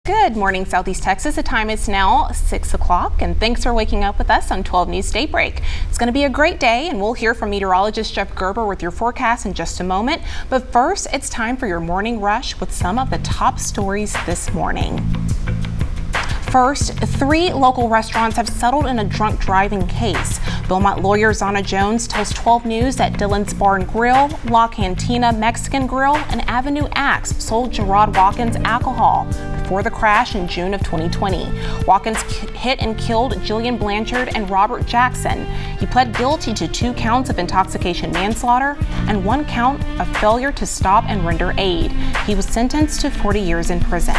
Good morning, Southeast Texas. The time is now 6 o'clock, and thanks for waking up with us on 12 News Daybreak. It's going to be a great day, and we'll hear from meteorologist Jeff Gerber with your forecast in just a moment. But first, it's time for your morning rush with some of the top stories this morning. First, 3 local restaurants have settled in a drunk driving case. Beaumont lawyer Zana Jones tells 12 News that Dylan's Bar and Grill, La Cantina Mexican Grill, and Avenue Axe sold Gerard Watkins alcohol before the crash in June of 2020. Watkins hit and killed Jillian Blanchard and Robert Jackson. He pled guilty to 2 counts of intoxication manslaughter and 1 count of failure to stop and render aid. He was sentenced to 40 years in prison.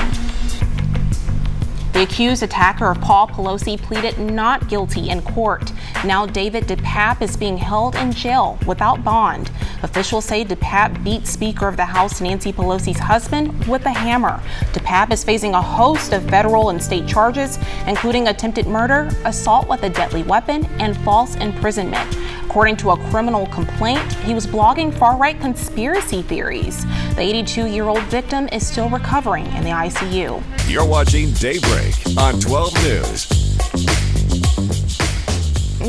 The accused attacker of Paul Pelosi pleaded not guilty in court. Now David DePape is being held in jail without bond. Officials say DePape beat Speaker of the House Nancy Pelosi's husband with a hammer. DePape is facing a host of federal and state charges, including attempted murder, assault with a deadly weapon, and false imprisonment. According to a criminal complaint, he was blogging far-right conspiracy theories. The 82-year-old victim is still recovering in the ICU. You're watching Daybreak on 12 News.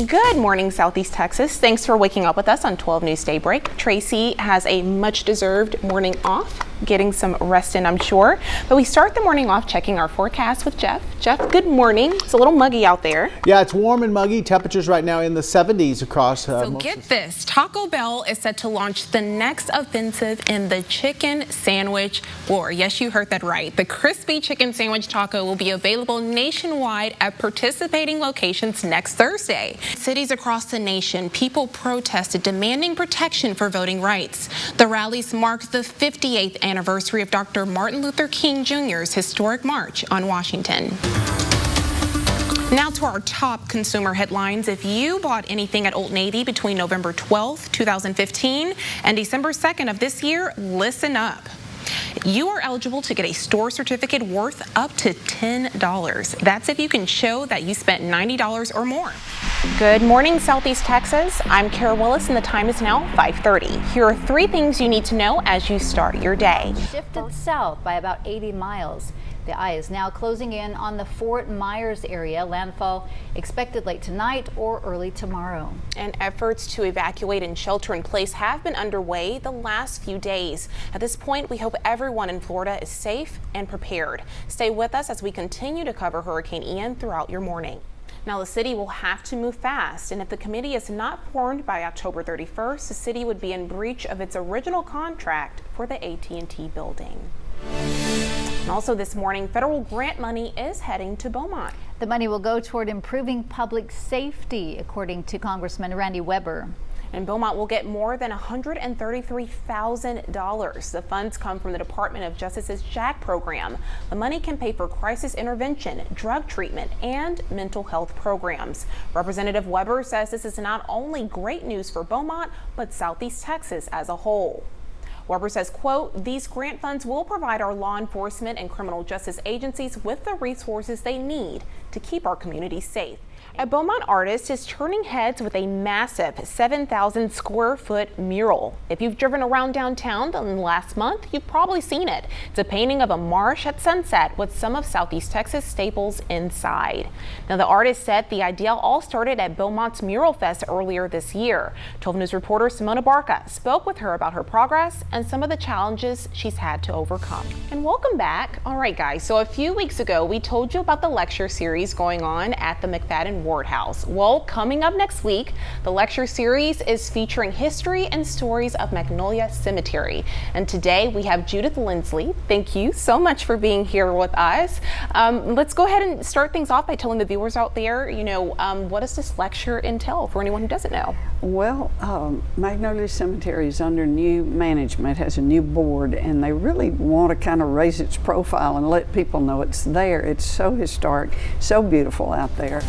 Good morning, Southeast Texas. Thanks for waking up with us on 12 News Daybreak. Tracy has a much-deserved morning off, getting some rest in, I'm sure. But we start the morning off checking our forecast with Jeff. Jeff, good morning. It's a little muggy out there. Yeah, it's warm and muggy. Temperatures right now in the 70s across. So get this, Taco Bell is set to launch the next offensive in the chicken sandwich war. Yes, you heard that right. The crispy chicken sandwich taco will be available nationwide at participating locations next Thursday. Cities across the nation, people protested demanding protection for voting rights. The rallies marked the 58th anniversary of Dr. Martin Luther King Jr.'s historic march on Washington. Now to our top consumer headlines. If you bought anything at Old Navy between November 12th, 2015 and December 2nd of this year, listen up. You are eligible to get a store certificate worth up to $10. That's if you can show that you spent $90 or more. Good morning, Southeast Texas. I'm Kara Willis, and the time is now 5:30. Here are 3 things you need to know as you start your day. Shifted south by about 80 miles. The eye is now closing in on the Fort Myers area. Landfall expected late tonight or early tomorrow. And efforts to evacuate and shelter in place have been underway the last few days. At this point, we hope everyone in Florida is safe and prepared. Stay with us as we continue to cover Hurricane Ian throughout your morning. Now, the city will have to move fast, and if the committee is not formed by October 31st, the city would be in breach of its original contract for the AT&T building. And also this morning, federal grant money is heading to Beaumont. The money will go toward improving public safety, according to Congressman Randy Weber. And Beaumont will get more than $133,000. The funds come from the Department of Justice's JAG program. The money can pay for crisis intervention, drug treatment, and mental health programs. Representative Weber says this is not only great news for Beaumont, but Southeast Texas as a whole. Weber says, quote, "These grant funds will provide our law enforcement and criminal justice agencies with the resources they need to keep our communities safe." A Beaumont artist is turning heads with a massive 7,000 square foot mural. If you've driven around downtown in the last month, you've probably seen it. It's a painting of a marsh at sunset with some of Southeast Texas staples inside. Now, the artist said the idea all started at Beaumont's Mural Fest earlier this year. 12 News reporter Simona Barca spoke with her about her progress and some of the challenges she's had to overcome. And welcome back. All right, guys, so a few weeks ago, we told you about the lecture series going on at the McFadden Ward House. Well, coming up next week, the lecture series is featuring history and stories of Magnolia Cemetery. And today we have Judith Lindsley. Thank you so much for being here with us. Let's go ahead and start things off by telling the viewers out there, what does this lecture entail for anyone who doesn't know? Well, Magnolia Cemetery is under new management, has a new board, and they really want to kind of raise its profile and let people know it's there. It's so historic, so beautiful out there.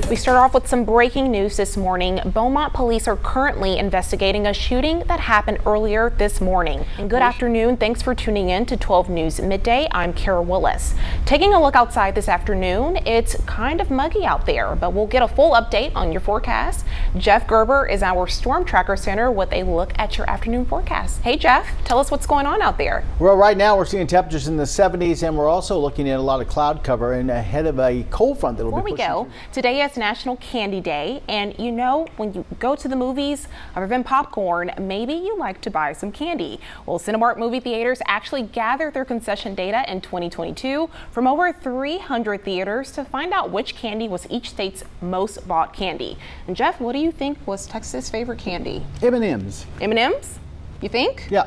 We start off with some breaking news this morning. Beaumont police are currently investigating a shooting that happened earlier this morning. And good afternoon. Thanks for tuning in to 12 News Midday. I'm Kara Willis. Taking a look outside this afternoon, it's kind of muggy out there, but we'll get a full update on your forecast. Jeff Gerber is our Storm Tracker Center with a look at your afternoon forecast. Hey Jeff, tell us what's going on out there. Well, right now we're seeing temperatures in the 70s, and we're also looking at a lot of cloud cover and ahead of a cold front that'll be pushing Before we go, today is National Candy Day, and you know, when you go to the movies or even popcorn, maybe you like to buy some candy. Well, Cinemark movie theaters actually gathered their concession data in 2022 from over 300 theaters to find out which candy was each state's most bought candy. And Jeff, what do you think was Texas' favorite candy? M&Ms. M&Ms? You think? Yeah.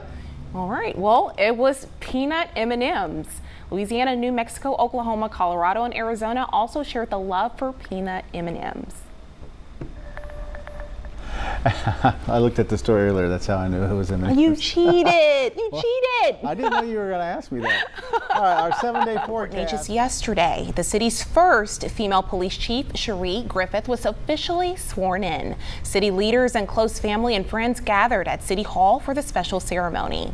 All right, well, it was peanut M&Ms. Louisiana, New Mexico, Oklahoma, Colorado, and Arizona also shared the love for peanut M&Ms. I looked at the story earlier. That's how I knew it was M&Ms. You cheated! You cheated! I didn't know you were going to ask me that. All right, our 7-day forecast. Just yesterday, the city's first female police chief, Cherie Griffith, was officially sworn in. City leaders and close family and friends gathered at City Hall for the special ceremony.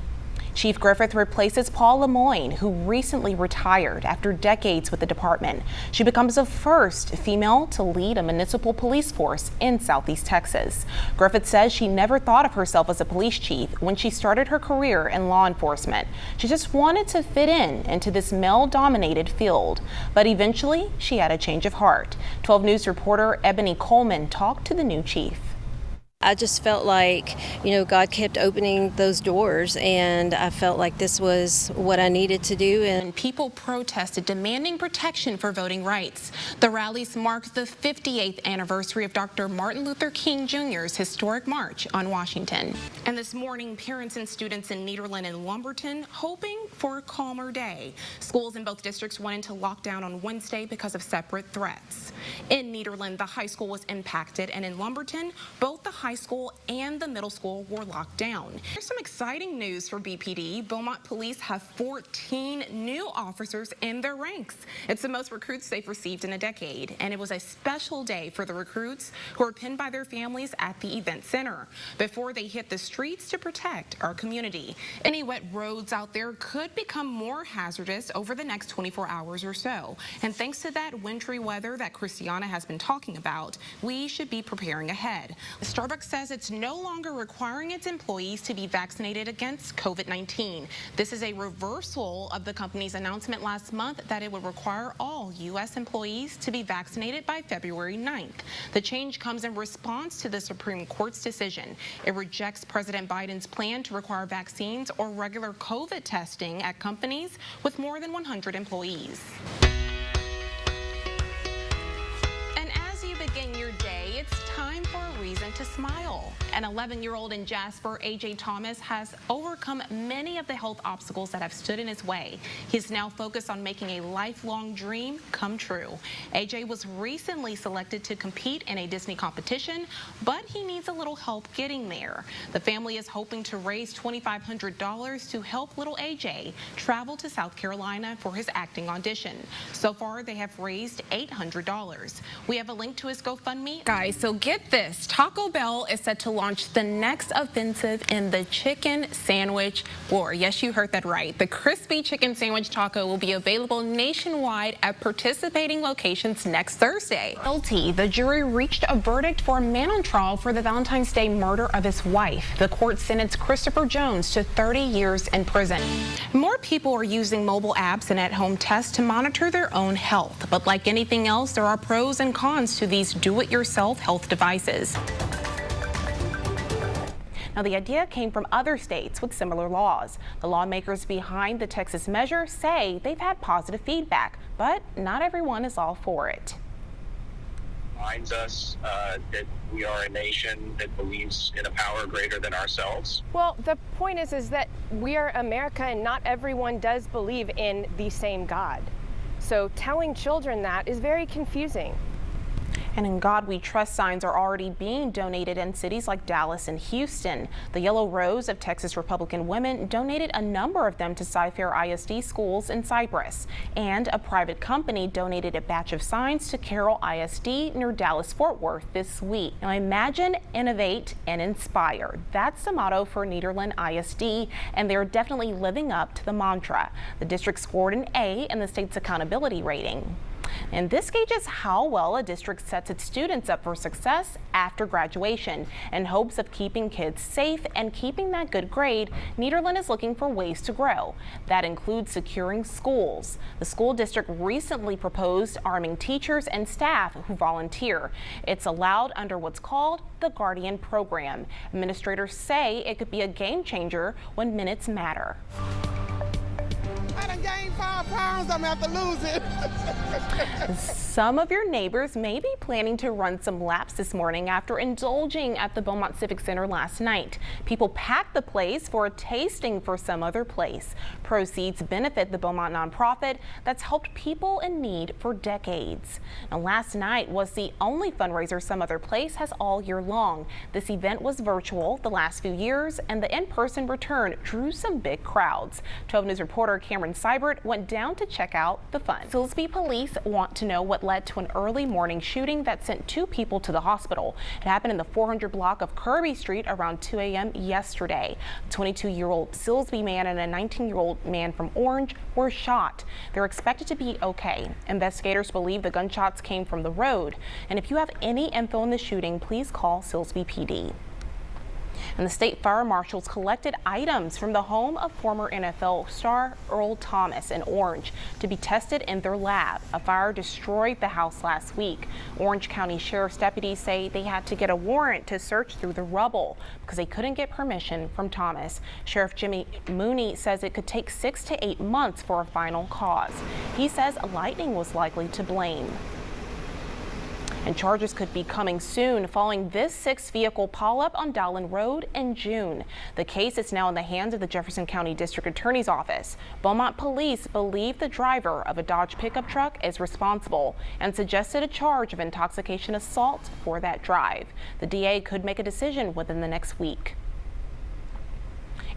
Chief Griffith replaces Paul Lemoyne, who recently retired after decades with the department. She becomes the first female to lead a municipal police force in Southeast Texas. Griffith says she never thought of herself as a police chief when she started her career in law enforcement. She just wanted to fit into this male-dominated field. But eventually, she had a change of heart. 12 News reporter Ebony Coleman talked to the new chief. I just felt like, God kept opening those doors, and I felt like this was what I needed to do. And people protested, demanding protection for voting rights. The rallies marked the 58th anniversary of Dr. Martin Luther King Jr.'s historic march on Washington. And this morning, parents and students in Nederland and Lumberton hoping for a calmer day. Schools in both districts went into lockdown on Wednesday because of separate threats. In Nederland, the high school was impacted, and in Lumberton, both the high school and the middle school were locked down. There's some exciting news for BPD. Beaumont police have 14 new officers in their ranks. It's the most recruits they've received in a decade, and it was a special day for the recruits who are pinned by their families at the event center before they hit the streets to protect our community. Any wet roads out there could become more hazardous over the next 24 hours or so. And thanks to that wintry weather that Christiana has been talking about, we should be preparing ahead. Starbucks says it's no longer requiring its employees to be vaccinated against COVID-19. This is a reversal of the company's announcement last month that it would require all U.S. employees to be vaccinated by February 9th. The change comes in response to the Supreme Court's decision. It rejects President Biden's plan to require vaccines or regular COVID testing at companies with more than 100 employees. Begin your day, it's time for a reason to smile. An 11-year-old in Jasper, AJ Thomas, has overcome many of the health obstacles that have stood in his way. He's now focused on making a lifelong dream come true. AJ was recently selected to compete in a Disney competition, but he needs a little help getting there. The family is hoping to raise $2,500 to help little AJ travel to South Carolina for his acting audition. So far, they have raised $800. We have a link to his GoFundMe. Guys, so get this. Taco Bell is set to launch the next offensive in the chicken sandwich war. Yes, you heard that right. The crispy chicken sandwich taco will be available nationwide at participating locations next Thursday. Guilty, the jury reached a verdict for a man on trial for the Valentine's Day murder of his wife. The court sentenced Christopher Jones to 30 years in prison. More people are using mobile apps and at-home tests to monitor their own health. But like anything else, there are pros and cons to these do-it-yourself health devices. Now, the idea came from other states with similar laws. The lawmakers behind the Texas measure say they've had positive feedback, but not everyone is all for it. Reminds us that we are a nation that believes in a power greater than ourselves. Well, the point is that we are America, and not everyone does believe in the same God. So telling children that is very confusing. And in God We Trust signs are already being donated in cities like Dallas and Houston. The Yellow Rose of Texas Republican Women donated a number of them to Cy-Fair ISD schools in Cypress. And a private company donated a batch of signs to Carroll ISD near Dallas-Fort Worth this week. Now imagine, innovate, and inspire. That's the motto for Nederland ISD, and they're definitely living up to the mantra. The district scored an A in the state's accountability rating. And this gauges how well a district sets its students up for success after graduation. In hopes of keeping kids safe and keeping that good grade, Nederland is looking for ways to grow. That includes securing schools. The school district recently proposed arming teachers and staff who volunteer. It's allowed under what's called the Guardian program. Administrators say it could be a game changer when minutes matter. I done gained 5 pounds, I'm gonna have to lose it. Some of your neighbors may be planning to run some laps this morning after indulging at the Beaumont Civic Center last night. People packed the place for a tasting for Some Other Place. Proceeds benefit the Beaumont nonprofit that's helped people in need for decades. Now, last night was the only fundraiser Some Other Place has all year long. This event was virtual the last few years, and the in-person return drew some big crowds. 12 News reporter Cameron Seibert went down to check out the fun. Silsbee police want to know what led to an early morning shooting that sent 2 people to the hospital. It happened in the 400 block of Kirby Street around 2 a.m. yesterday. A 22-year-old Silsbee man and a 19-year-old man from Orange were shot. They're expected to be okay. Investigators believe the gunshots came from the road. And if you have any info on the shooting, please call Silsbee PD. And the state fire marshals collected items from the home of former NFL star Earl Thomas in Orange to be tested in their lab. A fire destroyed the house last week. Orange County Sheriff's deputies say they had to get a warrant to search through the rubble because they couldn't get permission from Thomas. Sheriff Jimmy Mooney says it could take 6 to 8 months for a final cause. He says lightning was likely to blame. And charges could be coming soon following this 6-vehicle pileup on Dowland Road in June. The case is now in the hands of the Jefferson County District Attorney's Office. Beaumont police believe the driver of a Dodge pickup truck is responsible and suggested a charge of intoxication assault for that drive. The DA could make a decision within the next week.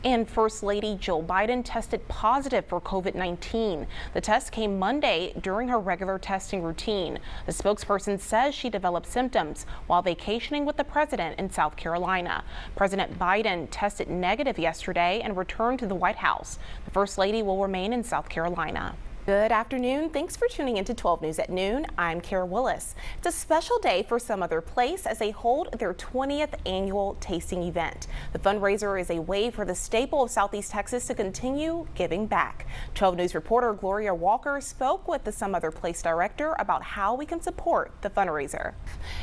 And First Lady Jill Biden tested positive for COVID-19. The test came Monday during her regular testing routine. The spokesperson says she developed symptoms while vacationing with the president in South Carolina. President Biden tested negative yesterday and returned to the White House. The First Lady will remain in South Carolina. Good afternoon. Thanks for tuning into 12 News at noon. I'm Kara Willis. It's a special day for Some Other Place as they hold their 20th annual tasting event. The fundraiser is a way for the staple of Southeast Texas to continue giving back. 12 News reporter Gloria Walker spoke with the Some Other Place director about how we can support the fundraiser.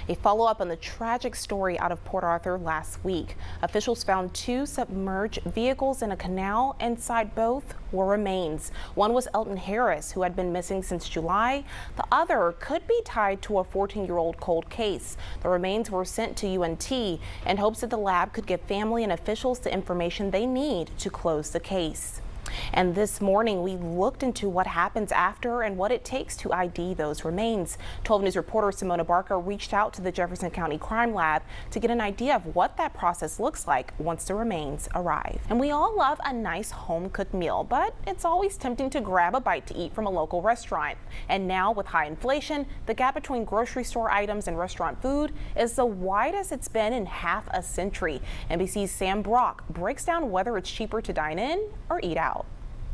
A follow-up on the tragic story out of Port Arthur last week. Officials found 2 submerged vehicles in a canal. Inside both were remains. One was Elton Harris, who had been missing since July. The other could be tied to a 14-year-old cold case. The remains were sent to UNT in hopes that the lab could give family and officials the information they need to close the case. And this morning, we looked into what happens after and what it takes to ID those remains. 12 News reporter Simona Barker reached out to the Jefferson County Crime Lab to get an idea of what that process looks like once the remains arrive. And we all love a nice home-cooked meal, but it's always tempting to grab a bite to eat from a local restaurant. And now, with high inflation, the gap between grocery store items and restaurant food is the widest it's been in half a century. NBC's Sam Brock breaks down whether it's cheaper to dine in or eat out.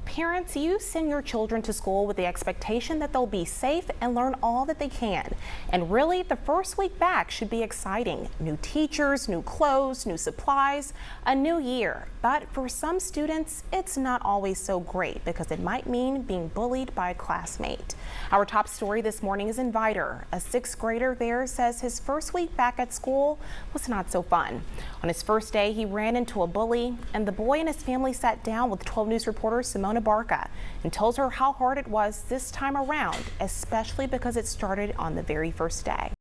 Parents, you send your children to school with the expectation that they'll be safe and learn all that they can. And really, the first week back should be exciting. New teachers, new clothes, new supplies, a new year. But for some students, it's not always so great because it might mean being bullied by a classmate. Our top story this morning is in Vidor. A 6th grader there says his first week back at school was not so fun. On his first day, he ran into a bully, and the boy and his family sat down with 12 News reporter Simona Barca and tells her how hard it was this time around, especially because it started on the very first day.